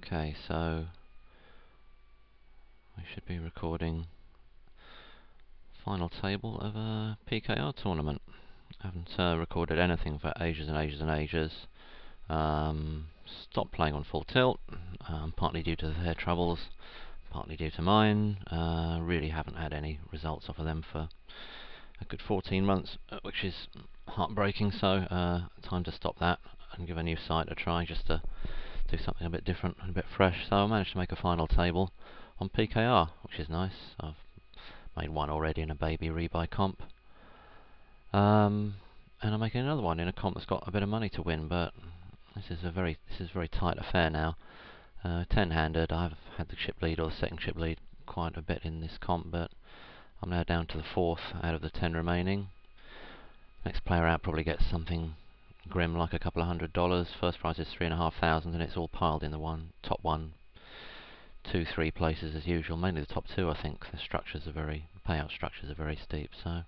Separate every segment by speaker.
Speaker 1: Okay, so we should be recording final table of a PKR tournament. I haven't recorded anything for ages and ages and ages. Stopped playing on full tilt, partly due to their troubles, partly due to mine. Really haven't had any results off of them for a good 14 months, which is heartbreaking, so time to stop that and give a new site a try, just to do something a bit different and a bit fresh. So I managed to make a final table on PKR, which is nice. I've made one already in a baby rebuy comp, and I'm making another one in a comp that's got a bit of money to win, but this is a very tight affair now. 10-handed. I've had the chip lead or the second chip lead quite a bit in this comp, but I'm now down to the 4th out of the 10 remaining. Next player out probably gets something grim like a couple of $100. First prize is $3,500, and it's all piled in the top 1, 2, 3 places as usual. Mainly the top 2, I think. The payout structures are very steep. So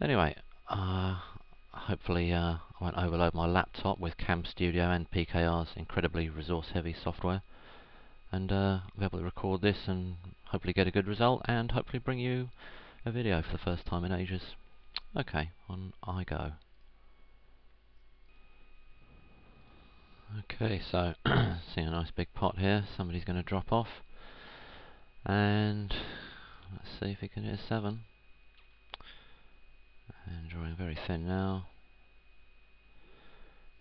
Speaker 1: anyway, hopefully I won't overload my laptop with Cam Studio and PKR's incredibly resource-heavy software, and be able to record this and hopefully get a good result, and hopefully bring you a video for the first time in ages. Okay, on I go. Okay, so seeing a nice big pot here. Somebody's going to drop off, and let's see if he can hit a 7. And drawing very thin now.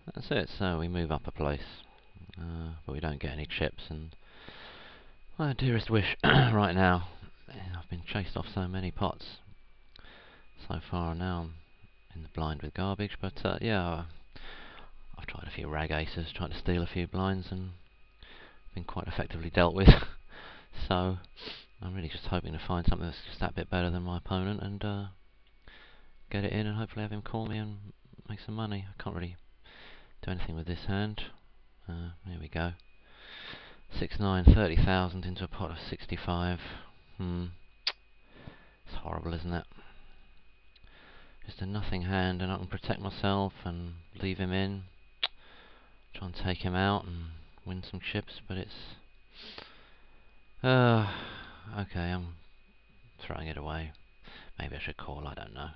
Speaker 1: That's it. So we move up a place, but we don't get any chips. And my dearest wish right now, I've been chased off so many pots so far. Now I'm in the blind with garbage, but yeah, I've tried a few rag aces, tried to steal a few blinds, and been quite effectively dealt with. So I'm really just hoping to find something that's just that bit better than my opponent, and get it in, and hopefully have him call me and make some money. I can't really do anything with this hand. Here we go. 6-9, 30,000 into a pot of 65. It's horrible, isn't it? Just a nothing hand, and I can protect myself and leave him in. Try and take him out and win some chips, but it's... okay, I'm throwing it away. Maybe I should call, I don't know.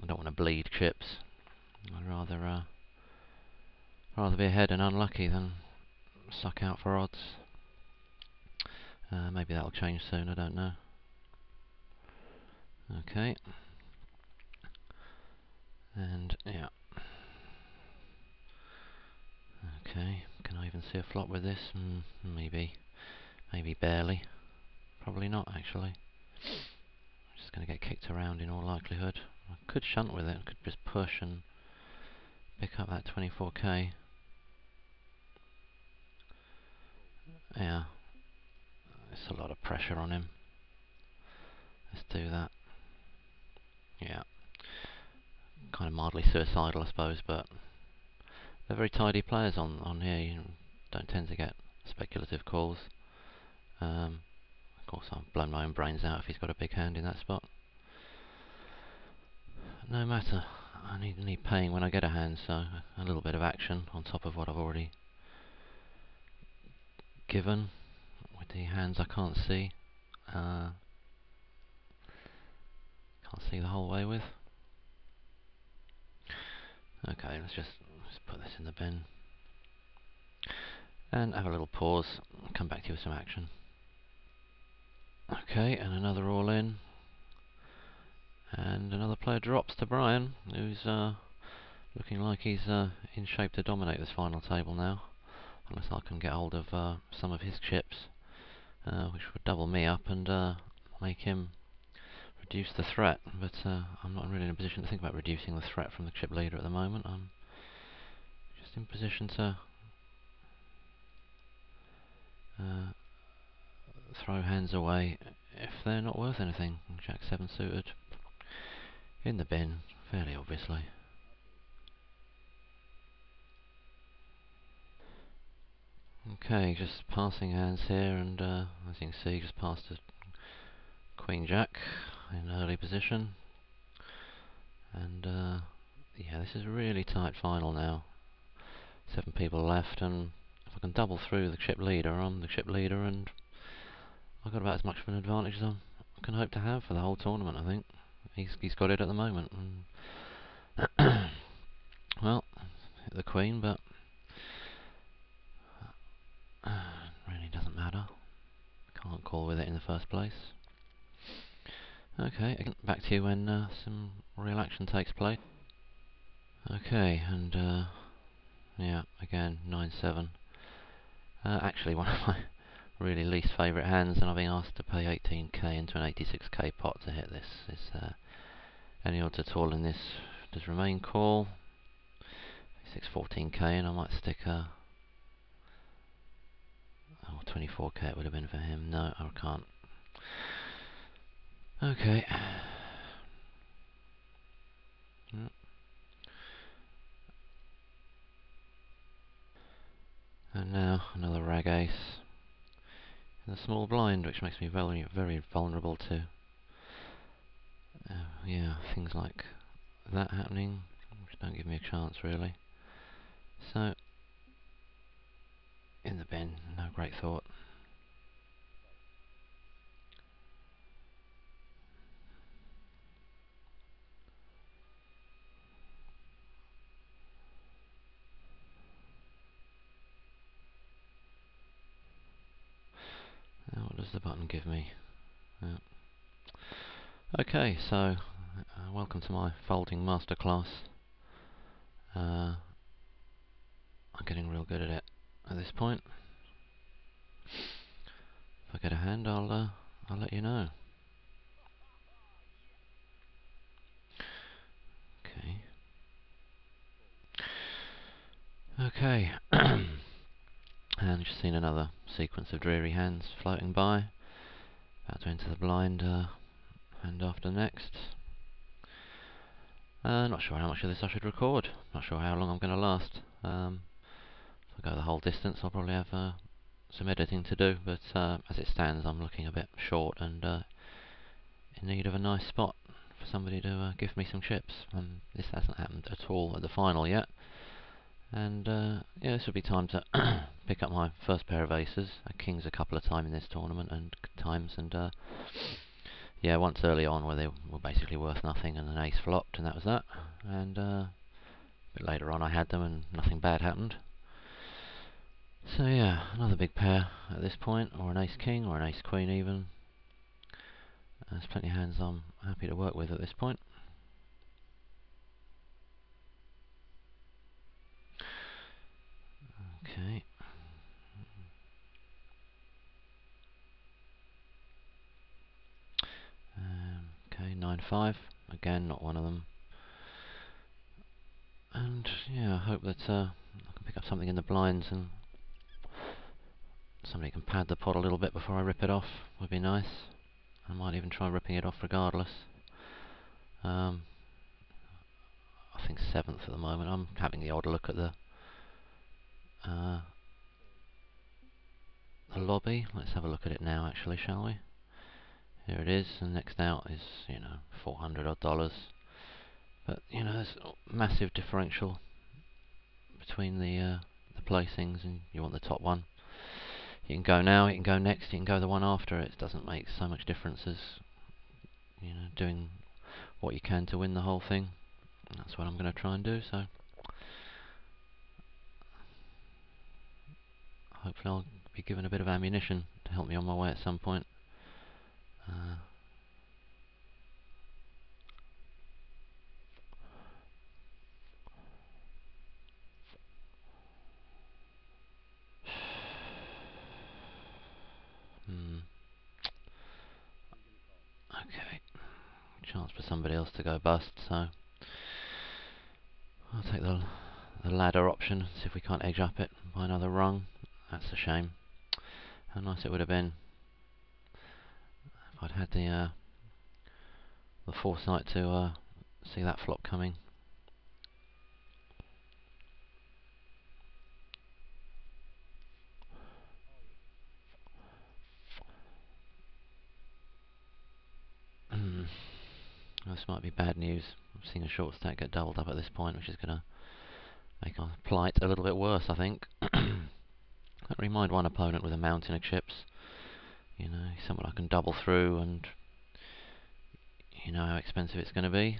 Speaker 1: I don't want to bleed chips. I'd rather be ahead and unlucky than suck out for odds. Maybe that'll change soon, I don't know. Okay. And, yeah. Okay, can I even see a flop with this? Maybe. Maybe barely. Probably not, actually. I'm just going to get kicked around in all likelihood. I could shunt with it, I could just push and pick up that 24k. Yeah. It's a lot of pressure on him. Let's do that. Yeah. Kind of mildly suicidal, I suppose, but they're very tidy players on here. You don't tend to get speculative calls. Of course, I'll blow my own brains out if he's got a big hand in that spot. No matter. I need paying when I get a hand, so a little bit of action on top of what I've already given with the hands I can't see. Can't see the whole way with. Okay, let's just put this in the bin and have a little pause. I'll come back to you with some action. Okay, and another all in, and another player drops to Brian, who's looking like he's in shape to dominate this final table now, unless I can get hold of some of his chips, which would double me up and make him reduce the threat. But I'm not really in a position to think about reducing the threat from the chip leader at the moment. I'm just in position to throw hands away if they're not worth anything. Jack 7 suited in the bin, fairly obviously. Okay, just passing hands here, and as you can see, just passed a Queen Jack in early position. And yeah, this is a really tight final now. 7 people left, and if I can double through the chip leader, I'm the chip leader, and I've got about as much of an advantage as I can hope to have for the whole tournament, I think. He's got it at the moment. And well, hit the queen, but really doesn't matter. Can't call with it in the first place. Okay, back to you when some real action takes place. Okay, and yeah, again, 9-7. Actually, one of my really least favourite hands, and I've been asked to pay 18k into an 86k pot to hit this. Any odds at all in this does remain call. 14k, and I might stick a... Oh, 24k it would have been for him. No, I can't. Okay. And now another rag ace in the small blind, which makes me very, very vulnerable to yeah, things like that happening, which don't give me a chance really. So in the bin, no great thought. Now what does the button give me? Okay, so welcome to my folding masterclass. I'm getting real good at it at this point. If I get a hand, I'll let you know. Okay. Okay. And just seen another sequence of dreary hands floating by. About to enter the blind hand after next. Not sure how much of this I should record. Not sure how long I'm going to last. If I go the whole distance, I'll probably have some editing to do, but as it stands, I'm looking a bit short and in need of a nice spot for somebody to give me some chips. This hasn't happened at all at the final yet. And yeah, this would be time to pick up my first pair of aces. Kings a couple of times in this tournament, and yeah, once early on where they were basically worth nothing, and an ace flopped, and that was that. And a bit later on I had them, and nothing bad happened. So yeah, another big pair at this point, or an ace king, or an ace queen even. There's plenty of hands I'm happy to work with at this point. Okay. Okay, 9-5. Again, not one of them. And yeah, I hope that I can pick up something in the blinds, and somebody can pad the pot a little bit before I rip it off. Would be nice. I might even try ripping it off regardless. I think 7th at the moment. I'm having the odd look at the lobby. Let's have a look at it now, actually, shall we? Here it is, and next out is, you know, $400 odd. But, you know, there's a massive differential between the placings, and you want the top one. You can go now, you can go next, you can go the one after. It doesn't make so much difference as, you know, doing what you can to win the whole thing. And that's what I'm going to try and do, so hopefully I'll be given a bit of ammunition to help me on my way at some point. Okay, chance for somebody else to go bust, so I'll take the ladder option, see if we can't edge up it by another rung. That's a shame. How nice it would have been if I'd had the foresight to see that flop coming. This might be bad news. I've seen a short stack get doubled up at this point, which is going to make our plight a little bit worse, I think. don't really mind one opponent with a mountain of chips. You know, someone I can double through, and you know how expensive it's going to be,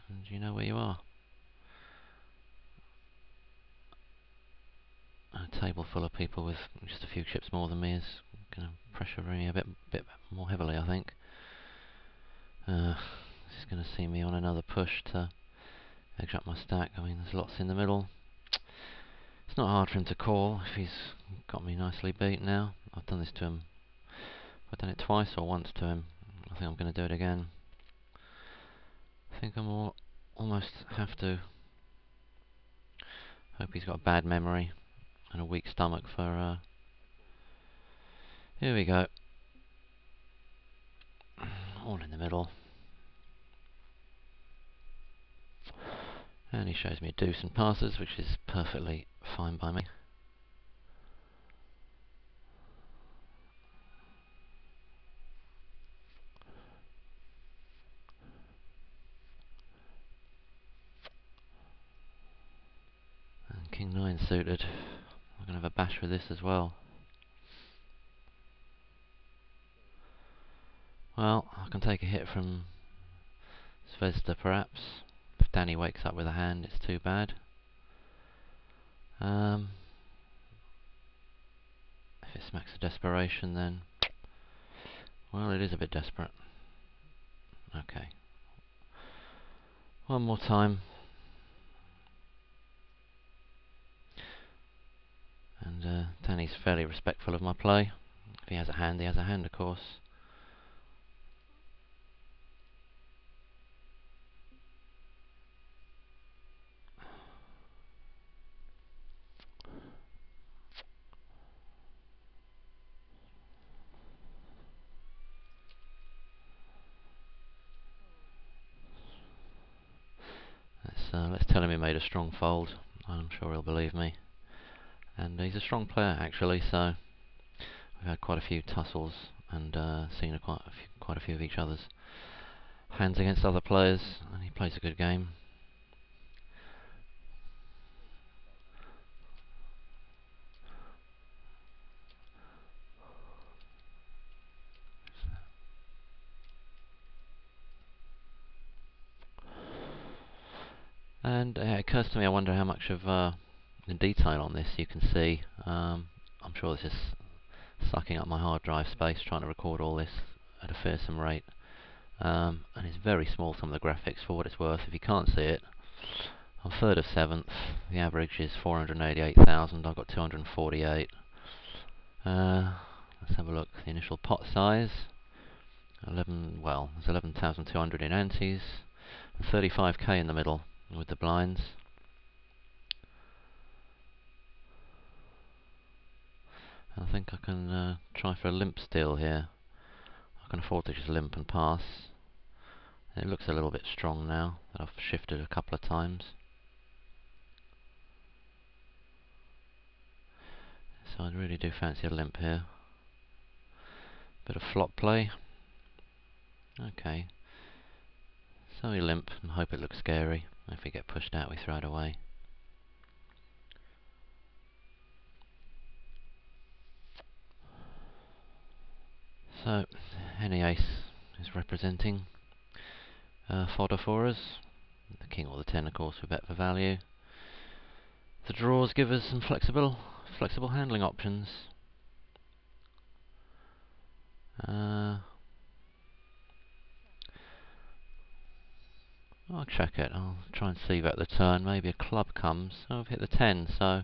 Speaker 1: and you know where you are. A table full of people with just a few chips more than me is going to pressure me a bit more heavily, I think. This is going to see me on another push to edge up my stack. I mean, there's lots in the middle. It's not hard for him to call if he's got me nicely beat now. I've done this to him. I've done it twice or once to him. I think I'm going to do it again. I think I'm almost have to. Hope he's got a bad memory and a weak stomach for. Here we go. All in the middle. And he shows me a deuce and passes, which is perfectly fine by me. And King 9 suited. I'm going to have a bash with this as well. Well, I can take a hit from Zvezda perhaps. If Danny wakes up with a hand, it's too bad. If it smacks of desperation, then... well, it is a bit desperate. Okay. One more time. And Danny's fairly respectful of my play. If he has a hand, he has a hand, of course. Let's tell him he made a strong fold. I'm sure he'll believe me. And he's a strong player, actually, so we've had quite a few tussles and seen quite a few of each other's hands against other players, and he plays a good game. And it occurs to me, I wonder how much of the detail on this you can see. I'm sure this is sucking up my hard drive space, trying to record all this at a fearsome rate. And it's very small, some of the graphics, for what it's worth. If you can't see it, I'm 3rd of 7th. The average is 488,000. I've got 248. Let's have a look. The initial pot size, 11. Well, there's 11,200 in antes, and 35k in the middle with the blinds. And I think I can try for a limp steal here. I can afford to just limp and pass. It looks a little bit strong now that I've shifted a couple of times. So I really do fancy a limp here. Bit of flop play. Okay. So we limp and hope it looks scary. If we get pushed out, we throw it away. So, any ace is representing fodder for us. The king or the 10, of course, we bet for value. The draws give us some flexible handling options. I'll check it. I'll try and see about the turn. Maybe a club comes. Oh, I've hit the 10, so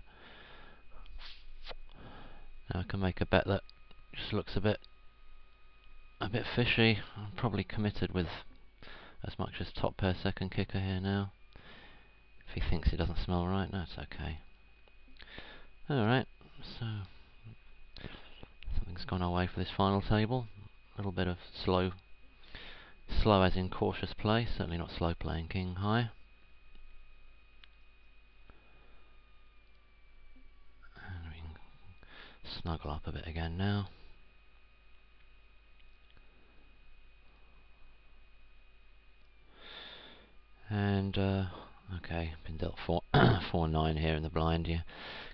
Speaker 1: now I can make a bet that just looks a bit fishy. I'm probably committed with as much as top pair second kicker here now. If he thinks it doesn't smell right, that's okay. Alright, so something's gone our way for this final table. A little bit of slow as in cautious play, certainly not slow playing king high. And we can snuggle up a bit again now. And okay, been dealt 4-9 here in the blind. You're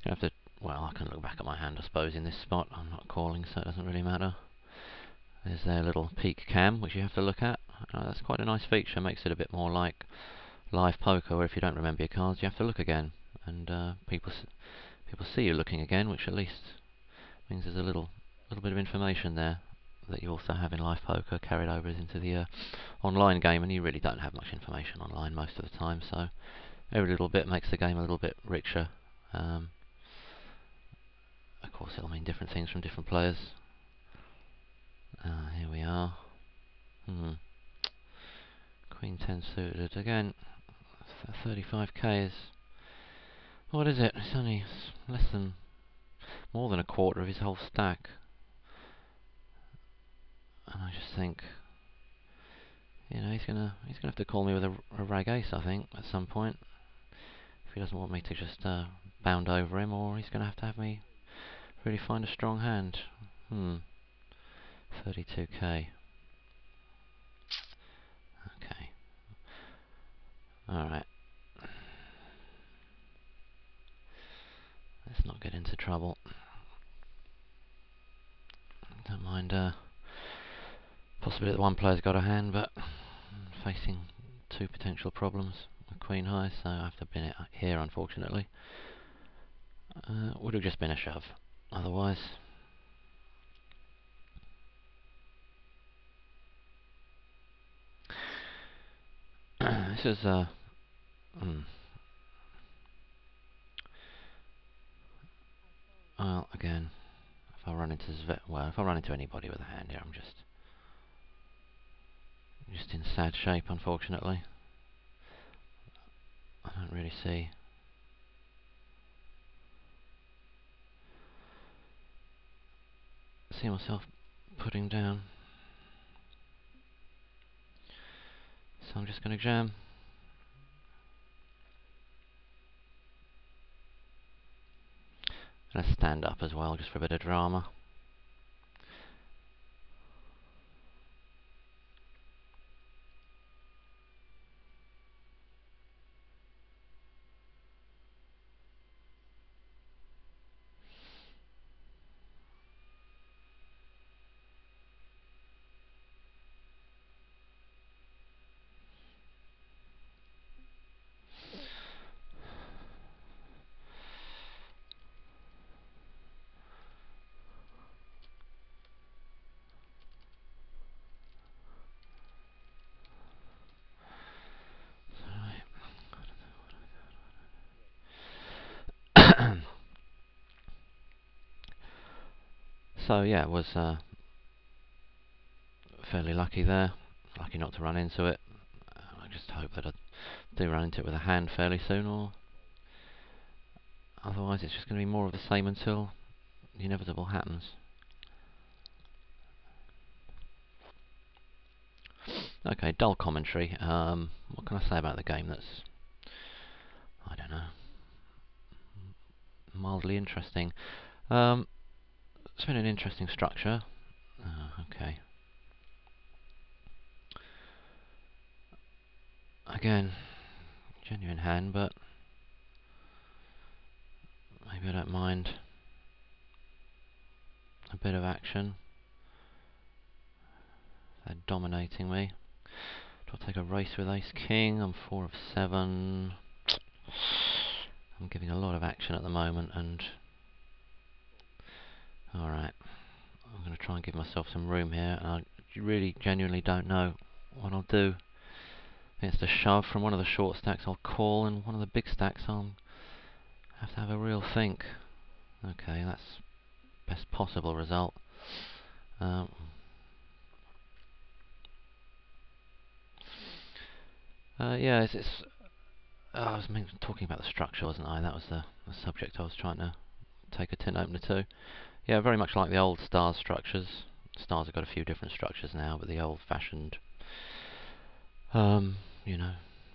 Speaker 1: gonna have to well, I can look back at my hand, I suppose, in this spot. I'm not calling, so it doesn't really matter. There's their little peak cam, which you have to look at. That's quite a nice feature, makes it a bit more like live poker, where if you don't remember your cards, you have to look again. And people see you looking again, which at least means there's a little bit of information there that you also have in live poker carried over into the online game, and you really don't have much information online most of the time, so every little bit makes the game a little bit richer. Of course, it'll mean different things from different players. Here we are. Queen 10 suited again. 35k is, what is it? It's only less than, more than a quarter of his whole stack. And I just think, you know, he's gonna have to call me with a rag ace, I think, at some point, if he doesn't want me to just bound over him, or he's gonna have me really find a strong hand. 32k. Okay. Alright. Let's not get into trouble. Don't mind possibly that one player's got a hand, but facing two potential problems with queen high, so I have to bin it here, unfortunately. Would have just been a shove otherwise. This is well, again, if I run into anybody with a hand here, I'm just in sad shape, unfortunately. I don't really see myself putting down, so I'm just going to jam. Let's stand up as well, just for a bit of drama. So yeah, it was fairly lucky there. Lucky not to run into it. I just hope that I do run into it with a hand fairly soon, or otherwise it's just going to be more of the same until the inevitable happens. Okay, dull commentary. What can I say about the game that's, I don't know, mildly interesting? It's been an interesting structure. Okay. Again, genuine hand, but maybe I don't mind a bit of action. They're dominating me. Do I take a race with ace king? I'm 4 of 7. I'm giving a lot of action at the moment, and alright, I'm going to try and give myself some room here. I really genuinely don't know what I'll do. Against a shove from one of the short stacks I'll call, and one of the big stacks I'll have to have a real think. Okay, that's best possible result. Yeah, I was talking about the structure, wasn't I? That was the subject I was trying to take a tin opener to. Yeah, very much like the old stars structures. Stars have got a few different structures now, but the old-fashioned, you know,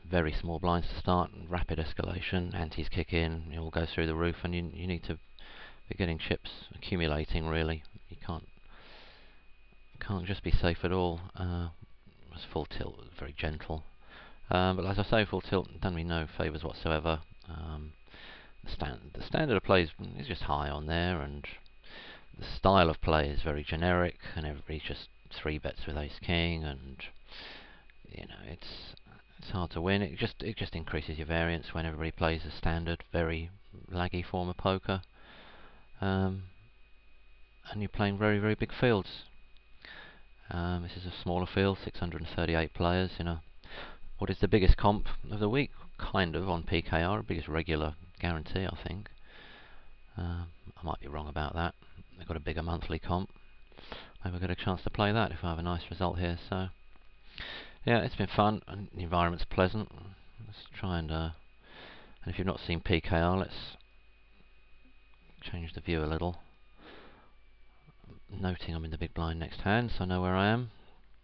Speaker 1: very small blinds to start, rapid escalation, antes kick in, it all goes through the roof, and you need to be getting chips accumulating, really. You can't just be safe at all. It was full tilt, very gentle. But as I say, full tilt done me no favours whatsoever. The standard of play is just high on there, and the style of play is very generic, and everybody's just 3-bets with ace king, and it's hard to win. It just increases your variance when everybody plays a standard, very laggy form of poker, and you're playing very, very big fields. This is a smaller field, 638 players. What is the biggest comp of the week? Kind of on PKR, biggest regular guarantee, I think. I might be wrong about that. They've got a bigger monthly comp. Maybe I'll get a chance to play that if I have a nice result here. So, yeah, it's been fun, and the environment's pleasant. Let's try and if you've not seen PKR, let's change the view a little. Noting I'm in the big blind next hand, so I know where I am.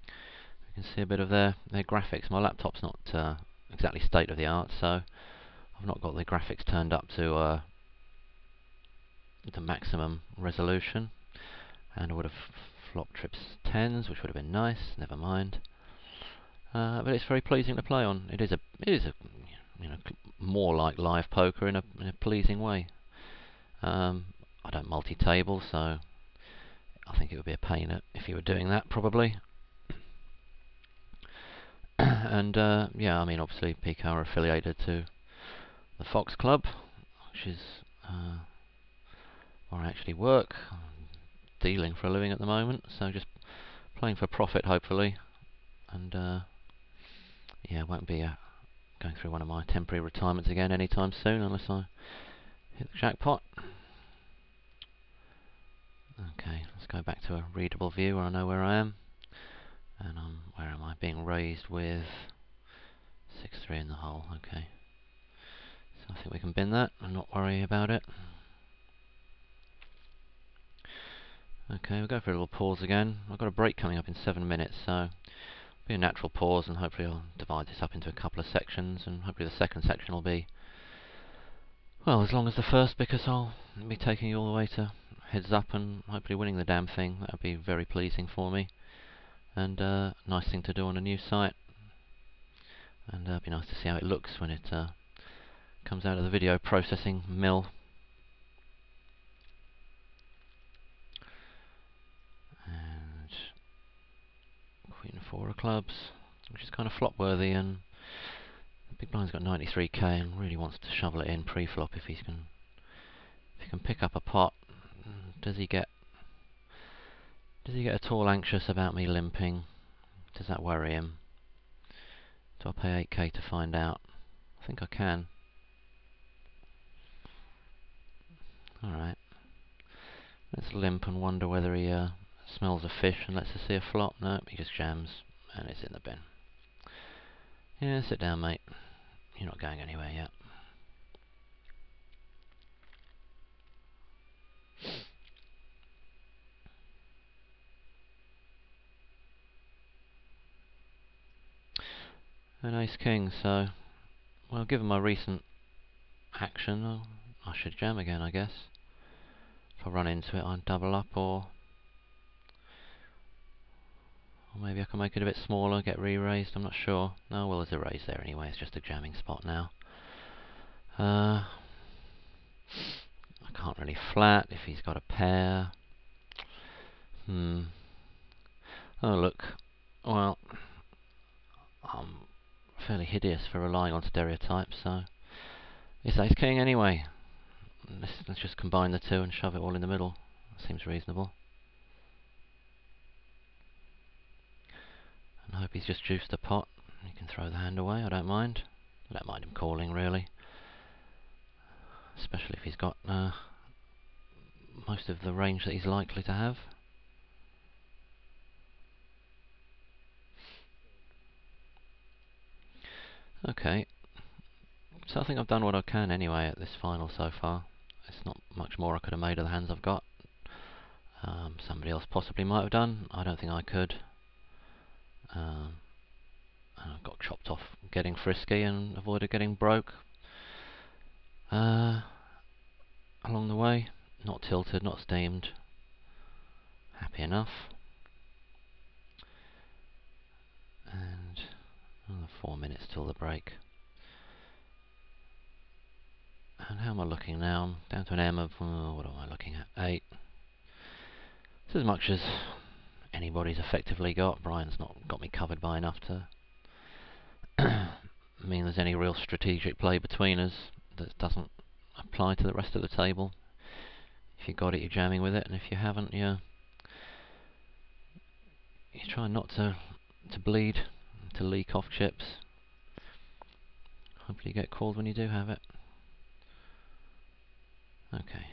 Speaker 1: You can see a bit of their graphics. My laptop's not exactly state of the art, so I've not got the graphics turned up to the maximum resolution, and I would have flopped trips 10s, which would have been nice. Never mind. But it's very pleasing to play on. It is a more like live poker in a pleasing way. I don't multi-table, so I think it would be a pain if you were doing that, probably. And yeah, I mean, obviously PKR are affiliated to the Fox Club, which is where I actually work. I'm dealing for a living at the moment, so just playing for profit, hopefully. And yeah, won't be going through one of my temporary retirements again anytime soon, unless I hit the jackpot. Okay, let's go back to a readable view where I know where I am. And where am I? Being raised with 6-3 in the hole. Okay, so I think we can bin that and not worry about it. Okay, we'll go for a little pause again. I've got a break coming up in 7 minutes, so it'll be a natural pause, and hopefully I'll divide this up into a couple of sections, and hopefully the second section will be, well, as long as the first, because I'll be taking you all the way to heads up and hopefully winning the damn thing. That would be very pleasing for me, and nice thing to do on a new site. And it'd be nice to see how it looks when it comes out of the video processing mill. And Queen 4 of clubs, which is kind of flop worthy, and the big blind's got 93k and really wants to shovel it in pre-flop if he can pick up a pot. Does he get at all anxious about me limping? Does that worry him? Do I pay 8k to find out? I think I can. Alright. Let's limp and wonder whether he smells a fish and lets us see a flop. No, he just jams and it's in the bin. Yeah, sit down, mate. You're not going anywhere yet. An ace-king, so, well, given my recent action, I should jam again, I guess. If I run into it, I'd double up, or maybe I can make it a bit smaller, get re-raised, I'm not sure. No, well, there's a raise there anyway, it's just a jamming spot now. I can't really flat if he's got a pair. Oh, look. Well, I'm fairly hideous for relying on stereotypes, so it's ace-king anyway. Let's just combine the two and shove it all in the middle. Seems reasonable. And I hope he's just juiced a pot. He can throw the hand away, I don't mind. I don't mind him calling, really. Especially if he's got most of the range that he's likely to have. Okay. So I think I've done what I can anyway at this final so far. It's not much more I could have made of the hands I've got. Somebody else possibly might have done. I don't think I could. I got chopped off getting frisky and avoided getting broke along the way. Not tilted, not steamed. Happy enough. And 4 minutes till the break. And how am I looking now? I'm down to an M of, what am I looking at? 8. It's as much as anybody's effectively got. Brian's not got me covered by enough to mean there's any real strategic play between us that doesn't apply to the rest of the table. If you got it, you're jamming with it, and if you haven't, you try not to bleed, to leak off chips. Hopefully you get called when you do have it. Okay.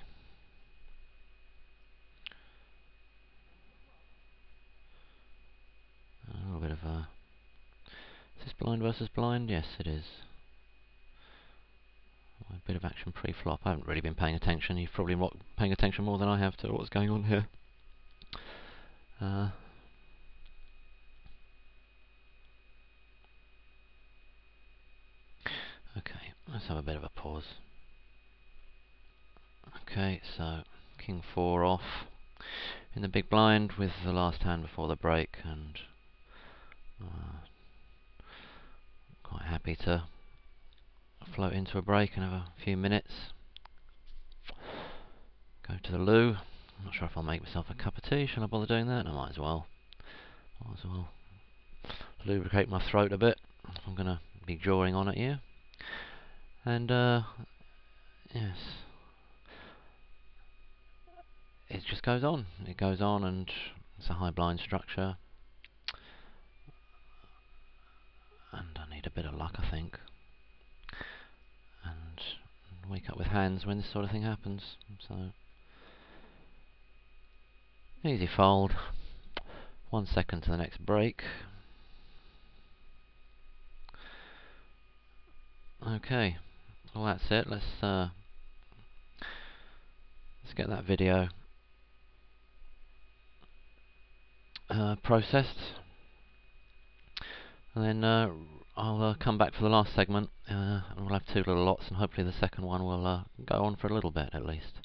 Speaker 1: A little bit of a... Is this blind versus blind? Yes, it is. A bit of action pre-flop. I haven't really been paying attention. You've probably not paying attention more than I have to what's going on here. Okay, let's have a bit of a pause. Okay, so King 4 off in the big blind with the last hand before the break, and quite happy to float into a break and have a few minutes. Go to the loo. I'm not sure if I'll make myself a cup of tea. Shall I bother doing that? I might as well. Might as well lubricate my throat a bit. I'm going to be jawing on at you. And yes, it just goes on. It goes on, and it's a high blind structure. And I need a bit of luck, I think. And wake up with hands when this sort of thing happens. So easy fold. 1 second to the next break. Okay, well that's it. Let's get that video processed, and then I'll come back for the last segment, and we'll have 2 little lots, and hopefully the second one will go on for a little bit at least.